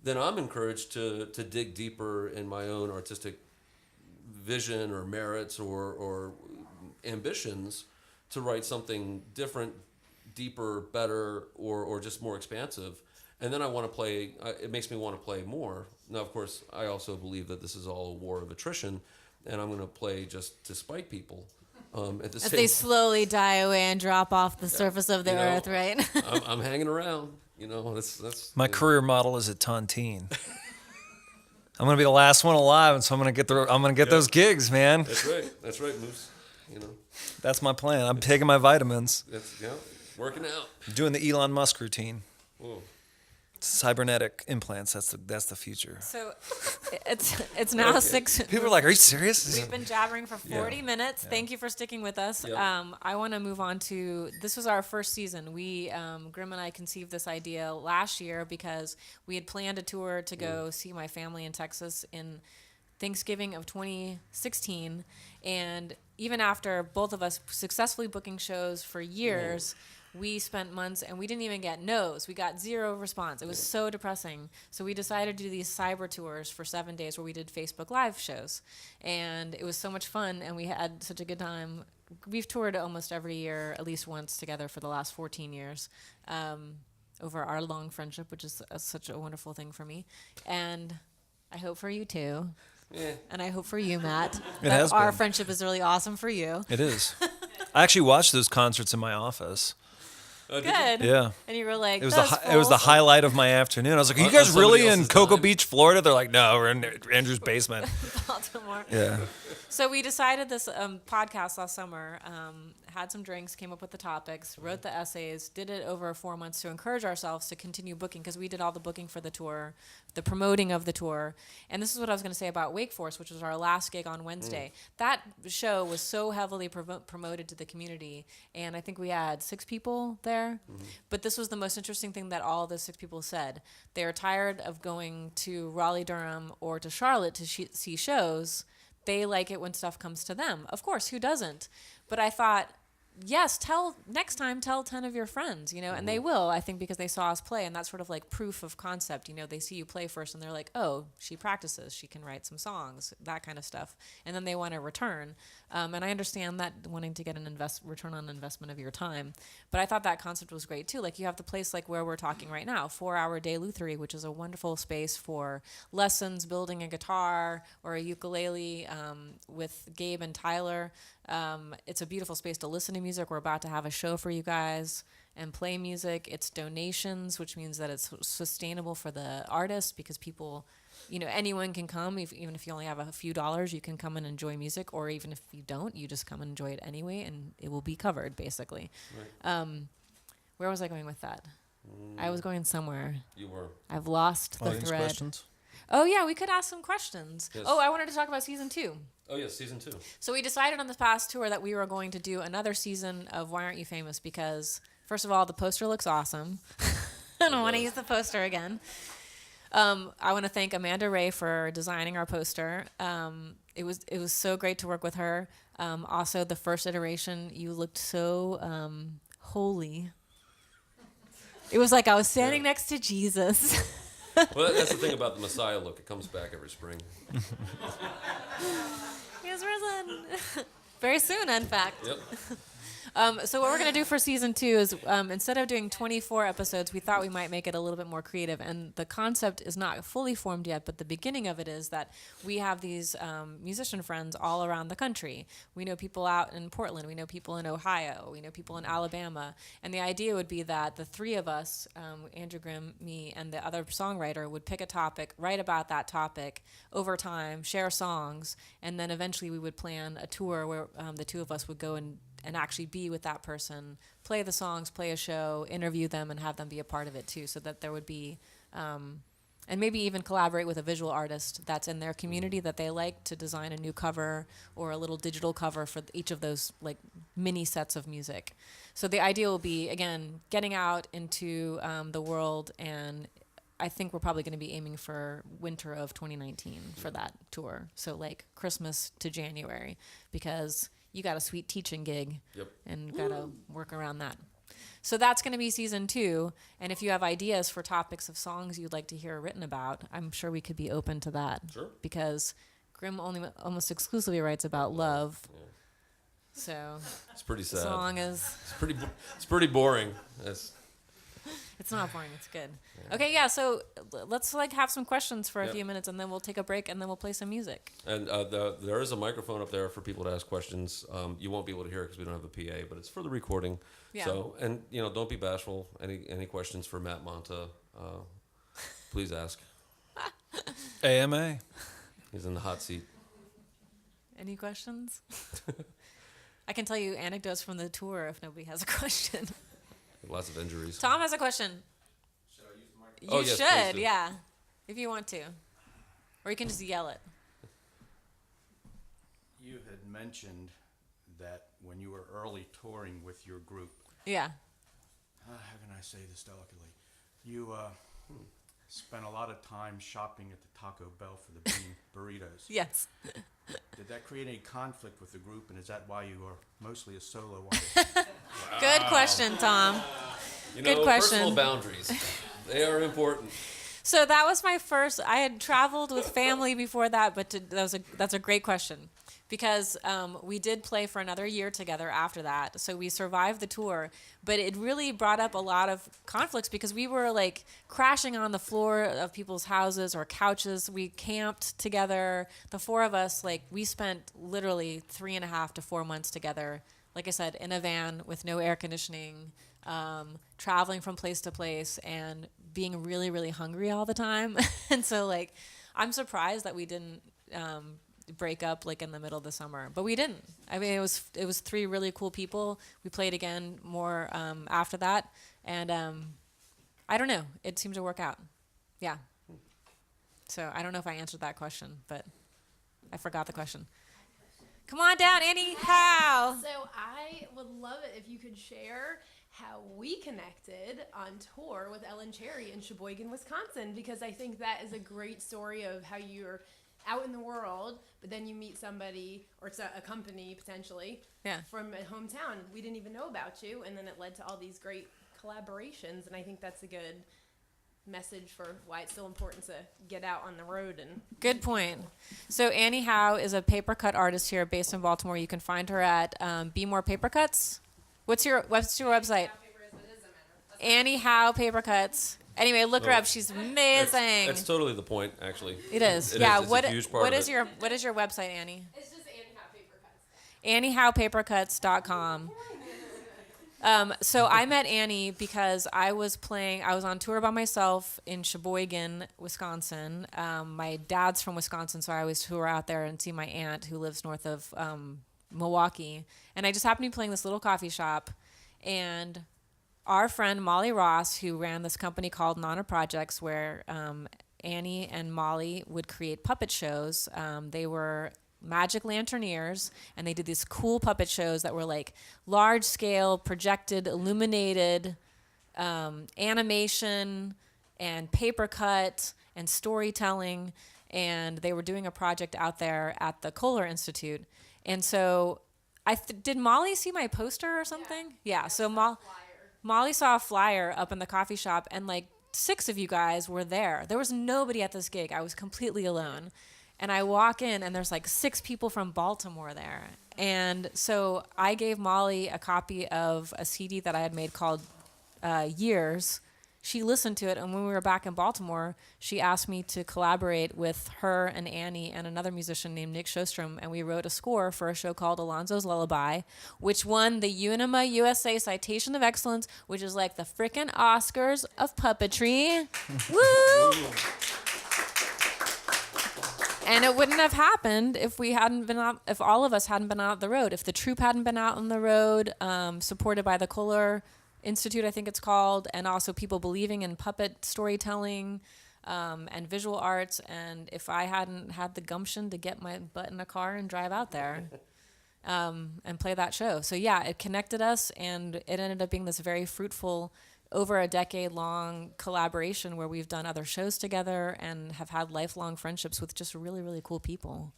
Then I'm encouraged to dig deeper in my own artistic vision or merits or ambitions to write something different, deeper, better, or just more expansive. And then I want to play, it makes me want to play more. Now, of course, I also believe that this is all a war of attrition, and I'm going to play just to spite people. At the As same they slowly die away and drop off the surface of the earth, right? I'm hanging around. That's My career model is a tontine. I'm gonna be the last one alive, and so I'm gonna get those gigs, man. That's right, Moose. That's my plan. I'm taking my vitamins. That's working out. Doing the Elon Musk routine. Whoa. Cybernetic implants. That's the future. So it's now 6. People are like, "Are you serious?" We've been jabbering for 40 minutes. Yeah. Thank you for sticking with us. Yeah. I want to move on to, this was our first season. We, Grim and I conceived this idea last year because we had planned a tour to go see my family in Texas in Thanksgiving of 2016. And even after both of us successfully booking shows for years, we spent months and we didn't even get no's. We got 0 response. It was so depressing. So we decided to do these cyber tours for 7 days where we did Facebook Live shows. And it was so much fun and we had such a good time. We've toured almost every year, at least once together for the last 14 years, over our long friendship, which is such a wonderful thing for me. And I hope for you too. Yeah. And I hope for you, Matt, It has that our been. friendship is really awesome for you. It is. I actually watched those concerts in my office. Did you? Good. Yeah. And you were like, It was "Those it was the fools." highlight of my afternoon. I was like, "Are you On guys somebody really in else's Cocoa dime. Beach, Florida?" They're like, "No, we're in Andrew's basement." Baltimore. Yeah. So we decided this podcast last summer, had some drinks, came up with the topics, wrote the essays, did it over 4 months to encourage ourselves to continue booking, because we did all the booking for the tour, the promoting of the tour. And this is what I was going to say about Wake Forest, which was our last gig on Wednesday. That show was so heavily promoted to the community, and I think we had 6 people there. But this was the most interesting thing that all the 6 people said. They are tired of going to Raleigh-Durham or to Charlotte to see shows. They like it when stuff comes to them. Of course, who doesn't? But I thought, yes, next time tell 10 of your friends, and they will, I think, because they saw us play, and that's sort of like proof of concept. They see you play first and they're like, oh, she practices, she can write some songs, that kind of stuff. And then they want to return. And I understand that, wanting to get an return on investment of your time. But I thought that concept was great too. Like, you have the place like where we're talking right now, 4 Hour Day Lutherie, which is a wonderful space for lessons, building a guitar or a ukulele with Gabe and Tyler. It's a beautiful space to listen to music. We're about to have a show for you guys and play music. It's donations, which means that it's sustainable for the artist, because people, anyone can come. Even if you only have a few dollars, you can come and enjoy music. Or even if you don't, you just come and enjoy it anyway, and it will be covered, basically. Right. Where was I going with that? I was going somewhere. You were. I've lost the Audience thread. questions? Oh, yeah, we could ask some questions. Yes. Oh, I wanted to talk about season 2. Oh, yes, season 2. So we decided on this past tour that we were going to do another season of Why Aren't You Famous, because, first of all, the poster looks awesome. I don't want to use the poster again. I want to thank Amanda Ray for designing our poster. It was so great to work with her. Also, the first iteration, you looked so holy It was like I was standing next to Jesus. Well, that's the thing about the Messiah look. It comes back every spring. He is risen. Very soon, in fact. Yep. So what we're going to do for season 2 is instead of doing 24 episodes, we thought we might make it a little bit more creative. And the concept is not fully formed yet, but the beginning of it is that we have these musician friends all around the country. We know people out in Portland. We know people in Ohio. We know people in Alabama. And the idea would be that the three of us, Andrew Grimm, me, and the other songwriter, would pick a topic, write about that topic over time, share songs, and then eventually we would plan a tour where the two of us would go and actually be with that person, play the songs, play a show, interview them, and have them be a part of it too, so that there would be, and maybe even collaborate with a visual artist that's in their community that they like to design a new cover or a little digital cover for each of those like mini sets of music. So the idea will be, again, getting out into the world, and I think we're probably going to be aiming for winter of 2019 for that tour. So like Christmas to January, because you got a sweet teaching gig. Yep. And got to work around that. So that's going to be season 2. And if you have ideas for topics of songs you'd like to hear written about, I'm sure we could be open to that. Sure. Because Grimm only almost exclusively writes about love. Yeah. So It's pretty sad. the song is... It's pretty boring. It's not boring. It's good. Okay, yeah. So let's like have some questions for a Yep. few minutes, and then we'll take a break, and then we'll play some music. And there is a microphone up there for people to ask questions. You won't be able to hear it because we don't have a PA, but it's for the recording. Yeah. So, and don't be bashful. Any questions for Matt Monta? Please ask. AMA. He's in the hot seat. Any questions? I can tell you anecdotes from the tour if nobody has a question. Lots of injuries. Tom has a question. Should I use the microphone? You Oh, yes, please should, do. yeah, if you want to, or you can just yell it. You had mentioned that when you were early touring with your group, Yeah. how can I say this delicately? You spent a lot of time shopping at the Taco Bell for the bean burritos. Yes. Did that create any conflict with the group, and is that why you are mostly a solo artist? Good question, Tom. Good question. Personal boundaries. They are important. So that was my first. I had traveled with family before that, but that's a great question, because we did play for another year together after that. So we survived the tour, but it really brought up a lot of conflicts because we were like crashing on the floor of people's houses or couches. We camped together. The four of us, like, we spent literally 3.5 to 4 months together. Like I said, in a van with no air conditioning, traveling from place to place, and being really, really hungry all the time. And so, like, I'm surprised that we didn't break up like in the middle of the summer, but we didn't. I mean, it was 3 really cool people. We played again more after that, and I don't know. It seemed to work out. Yeah. So I don't know if I answered that question, but I forgot the question. Come on down, Annie. How? So I would love it if you could share how we connected on tour with Ellen Cherry in Sheboygan, Wisconsin, because I think that is a great story of how you're out in the world, but then you meet somebody, or it's a company potentially, Yeah. from a hometown. We didn't even know about you, and then it led to all these great collaborations, and I think that's a good message for why it's so important to get out on the road. And Good point. So Annie Howe is a paper cut artist here based in Baltimore. You can find her at Bmore Paper Cuts. What's your website? Annie Howe Paper Cuts. Anyway, look her up. She's amazing. That's totally the point, actually. It is. It Yeah. is. It's a huge part what of is it. your website, Annie? it's just Annie Howe Paper Cuts. AnnieHowePapercuts.com. So I met Annie because I was on tour by myself in Sheboygan, Wisconsin. My dad's from Wisconsin, so I always tour out there and see my aunt who lives north of Milwaukee. And I just happened to be playing this little coffee shop, and our friend Molly Ross, who ran this company called Nana Projects, where Annie and Molly would create puppet shows. They were magic lanterneers, and they did these cool puppet shows that were like large scale, projected, illuminated animation and paper cut and storytelling. And they were doing a project out there at the Kohler Institute. And so did Molly see my poster or something? Yeah. So Molly saw a flyer up in the coffee shop, and like 6 of you guys were there. There was nobody at this gig. I was completely alone. And I walk in, and there's like 6 people from Baltimore there. And so I gave Molly a copy of a CD that I had made called Years. She listened to it, and when we were back in Baltimore, she asked me to collaborate with her and Annie and another musician named Nick Shostrom, and we wrote a score for a show called Alonzo's Lullaby, which won the Unima USA Citation of Excellence, which is like the frickin' Oscars of puppetry. Woo! And it wouldn't have happened if we hadn't been out, if all of us hadn't been out on the road, if the troupe hadn't been out on the road, supported by the Kohler Institute, I think it's called, and also people believing in puppet storytelling and visual arts. And if I hadn't had the gumption to get my butt in a car and drive out there and play that show. So yeah, it connected us, and it ended up being this very fruitful, over a decade-long collaboration where we've done other shows together and have had lifelong friendships with just really, really cool people.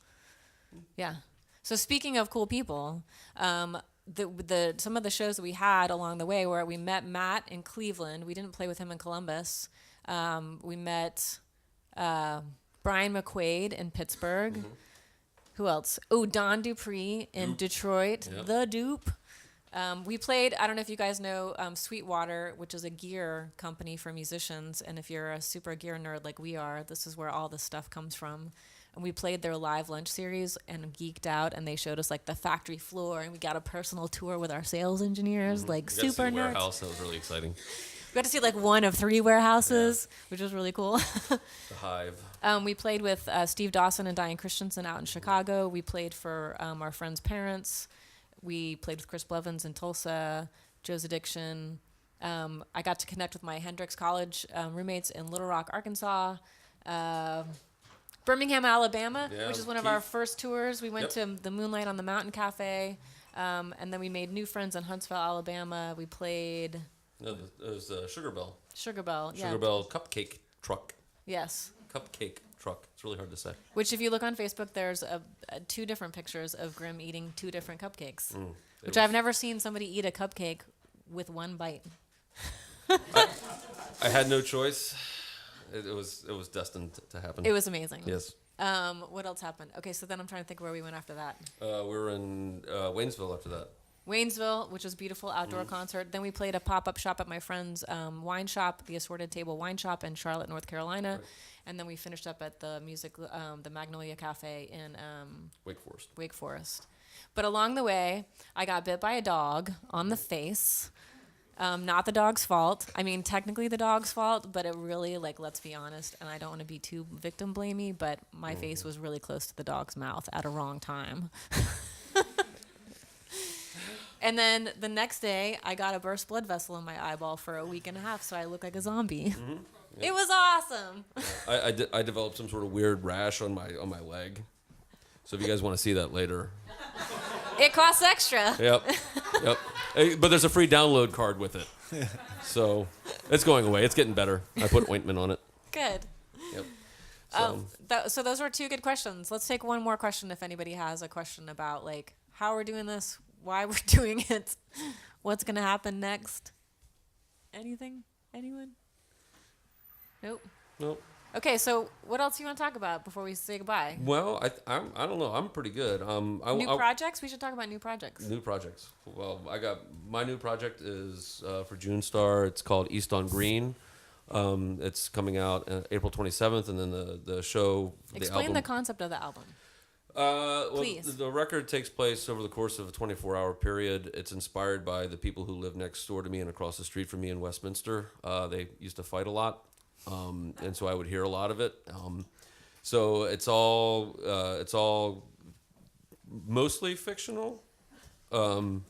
Yeah. So speaking of cool people, some of the shows that we had along the way where we met Matt in Cleveland. We didn't play with him in Columbus. We met Brian McQuaid in Pittsburgh. Mm-hmm. Who else? Oh, Don Dupree in Detroit. Yep. The Dupe. We played, I don't know if you guys know Sweetwater, which is a gear company for musicians. And if you're a super gear nerd like we are, this is where all this stuff comes from. And we played their live lunch series and geeked out, and they showed us like the factory floor, and we got a personal tour with our sales engineers, like we got super to see a nerds. warehouse. That was really exciting. We got to see like one of 3 warehouses, which was really cool. The Hive. We played with Steve Dawson and Diane Christensen out in Chicago. We played for our friends' parents. We played with Chris Blevins in Tulsa, Joe's Addiction. I got to connect with my Hendrix College roommates in Little Rock, Arkansas. Birmingham, Alabama, which is one of our first tours. We went to the Moonlight on the Mountain Cafe, and then we made new friends in Huntsville, Alabama. We played... No, it was Sugar Bell. Sugar Bell, yeah. Sugar Bell Cupcake Truck. Yes. Cupcake Truck. It's really hard to say. Which, if you look on Facebook, there's 2 different pictures of Grimm eating 2 different cupcakes. Which I've never seen somebody eat a cupcake with 1 bite. I had no choice. It was destined to happen. It was amazing. Yes. What else happened? Okay, so then I'm trying to think where we went after that. We were in Waynesville after that. Waynesville, which was a beautiful outdoor concert. Then we played a pop-up shop at my friend's wine shop, the Assorted Table Wine Shop in Charlotte, North Carolina. Right. And then we finished up at the the Magnolia Cafe in Wake Forest. But along the way, I got bit by a dog on the face. Not the dog's fault. I mean, technically the dog's fault, but it really, like, let's be honest, and I don't want to be too victim blamey, but my face was really close to the dog's mouth at a wrong time. And then the next day, I got a burst blood vessel in my eyeball for a week and a half, so I look like a zombie. Mm-hmm. Yep. It was awesome. I developed some sort of weird rash on my leg. So if you guys want to see that later. It costs extra. Yep. But there's a free download card with it. So it's going away. It's getting better. I put ointment on it. Good. Yep. So those were 2 good questions. Let's take one more question if anybody has a question about, like, how we're doing this, why we're doing it, what's going to happen next. Anything? Anyone? Nope. Okay, so what else do you want to talk about before we say goodbye? Well, I don't know. I'm pretty good. New projects? We should talk about new projects. New projects. Well, my new project is for June Star. It's called East on Green. It's coming out April 27th, and then the show. Explain the concept of the album. Please. The record takes place over the course of a 24-hour period. It's inspired by the people who live next door to me and across the street from me in Westminster. They used to fight a lot. And so I would hear a lot of it. So it's all mostly fictional of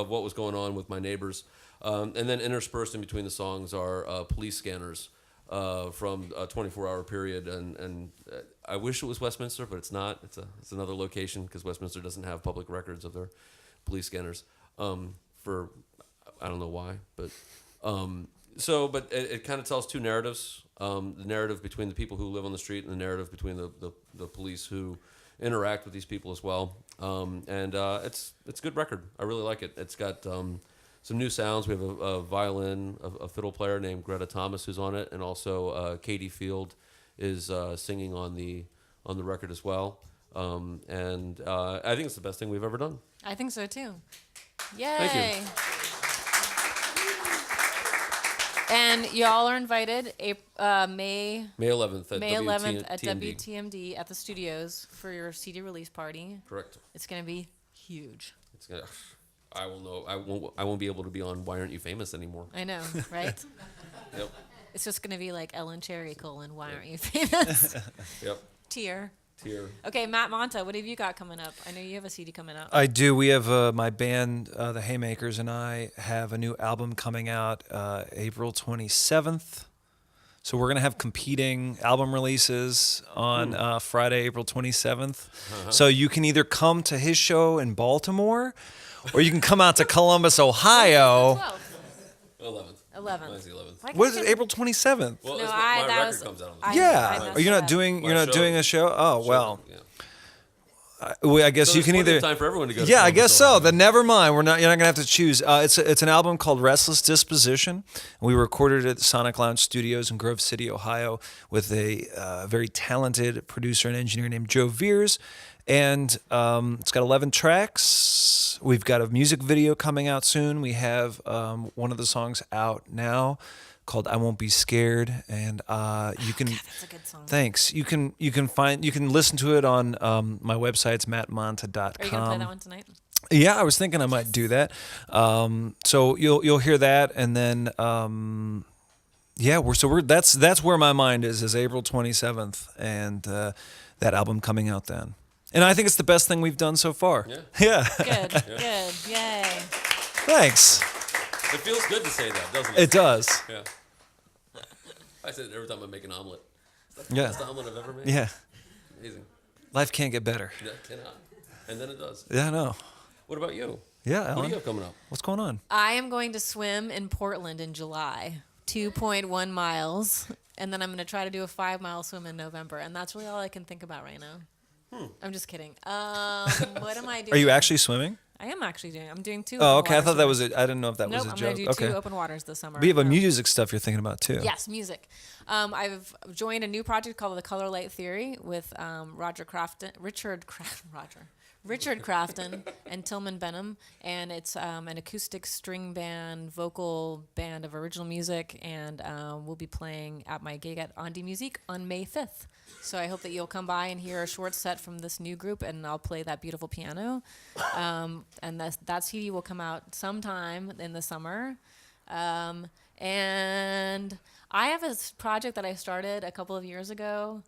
what was going on with my neighbors. And then interspersed in between the songs are police scanners from a 24-hour period. And I wish it was Westminster, but it's not. It's another location because Westminster doesn't have public records of their police scanners for I don't know why, but. But it kind of tells 2 narratives: the narrative between the people who live on the street, and the narrative between the police who interact with these people as well. And it's a good record. I really like it. It's got some new sounds. We have a violin, a fiddle player named Greta Thomas who's on it, and also Katie Field is singing on the record as well. And I think it's the best thing we've ever done. I think so too. Yay! Thank you. And y'all are invited May 11th at May 11th at TMD. WTMD at the studios for your CD release party. Correct. It's gonna be huge. It's gonna. I will know. I won't be able to be on Why Aren't You Famous anymore. I know, right? Yep. It's just gonna be like Ellen Cherry : Why Aren't You Famous? Yep. Tear. Okay, Matt Monta, what have you got coming up? I know you have a CD coming out. I do. We have my band, the Haymakers, and I have a new album coming out April 27th. So we're going to have competing album releases on Friday, April 27th. So you can either come to his show in Baltimore, or you can come out to Columbus, Ohio. 11th. 11th. Mine's the 11th. Why What can't is it, I- April 27th? Well, No, my that record was- comes out on I- the Yeah. messed Are you not up. doing? My You're not show- doing a show? Oh well. Yeah. I guess So you can there's plenty either. of time for everyone to go. To Yeah, I Columbus, guess so. Ohio. Then never mind. You're not gonna have to choose. It's an album called Restless Disposition. We recorded it at the Sonic Lounge Studios in Grove City, Ohio, with a very talented producer and engineer named Joe Veers, and it's got 11 tracks. We've got a music video coming out soon. We have one of the songs out now called "I Won't Be Scared," and you can. That's a good song. Thanks. You can listen to it on my website. It's mattmonta.com. Are you gonna play that one tonight? Yeah, I was thinking I might do that. So you'll hear that, and then that's where my mind is April 27th, and that album coming out then. And I think it's the best thing we've done so far. Yeah. Yeah. Good, good, yay. Thanks. It feels good to say that, doesn't It does. Yeah. I say it every time I make an omelet. Yeah. That's the omelet I've ever made. Yeah. Amazing. Life can't get better. Yeah, cannot. And then it does. Yeah, I know. What about you? Yeah, What do Ellen. you have coming up? What's going on? I am going to swim in Portland in July, 2.1 miles, and then I'm going to try to do a 5-mile swim in November, and that's really all I can think about right now. I'm just kidding. What am I doing? Are you actually swimming? I am actually doing. I'm doing 2. Oh, open okay. I water thought that swims. was I didn't know if that Nope, was a I'm joke. going to do 2 open waters this summer. But you have a music stuff you're thinking about too. Yes, music. I've joined a new project called the Color Light Theory with Richard Crafton and Tillman Benham, and it's an acoustic string band, vocal band of original music, and we'll be playing at my gig at Andi Musique on May 5th. So I hope that you'll come by and hear a short set from this new group, and I'll play that beautiful piano. And that CD will come out sometime in the summer. And I have a project that I started a couple of years ago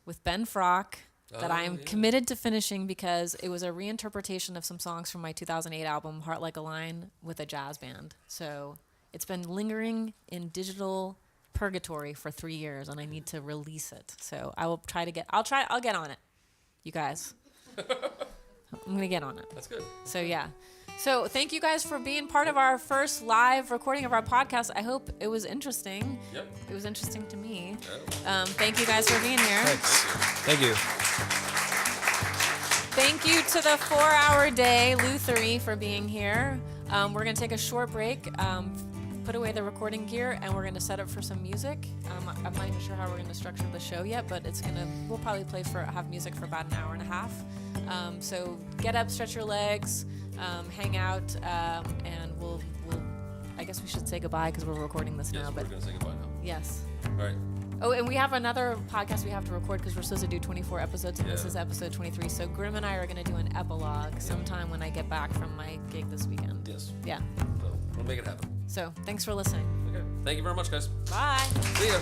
with Ben Frock that I'm committed to finishing because it was a reinterpretation of some songs from my 2008 album, Heart Like a Lion, with a jazz band. So it's been lingering in digital purgatory for 3 years, and I need to release it. So I will try to get, I'll get on it, you guys. I'm going to get on it. That's good. So yeah. So thank you guys for being part of our first live recording of our podcast. I hope it was interesting. Yep. It was interesting to me. Yeah. Thank you guys for being here. Thank you. Thank you to the 4 Hour Day Lutherie for being here. We're going to take a short break, put away the recording gear, and we're going to set up for some music. I'm not even sure how we're going to structure the show yet, but we'll probably have music for about an hour and a half. So get up, stretch your legs, hang out, and we'll I guess we should say goodbye because we're recording this Yes, now. we're But going to say goodbye now. yes. All right. Oh, and we have another podcast we have to record because we're supposed to do 24 episodes, and this Yeah. is episode 23. So Grim and I are going to do an epilogue sometime when I get back from my gig this weekend. Yes. Yeah. So we'll make it happen. So thanks for listening. Okay. Thank you very much, guys. Bye. See ya.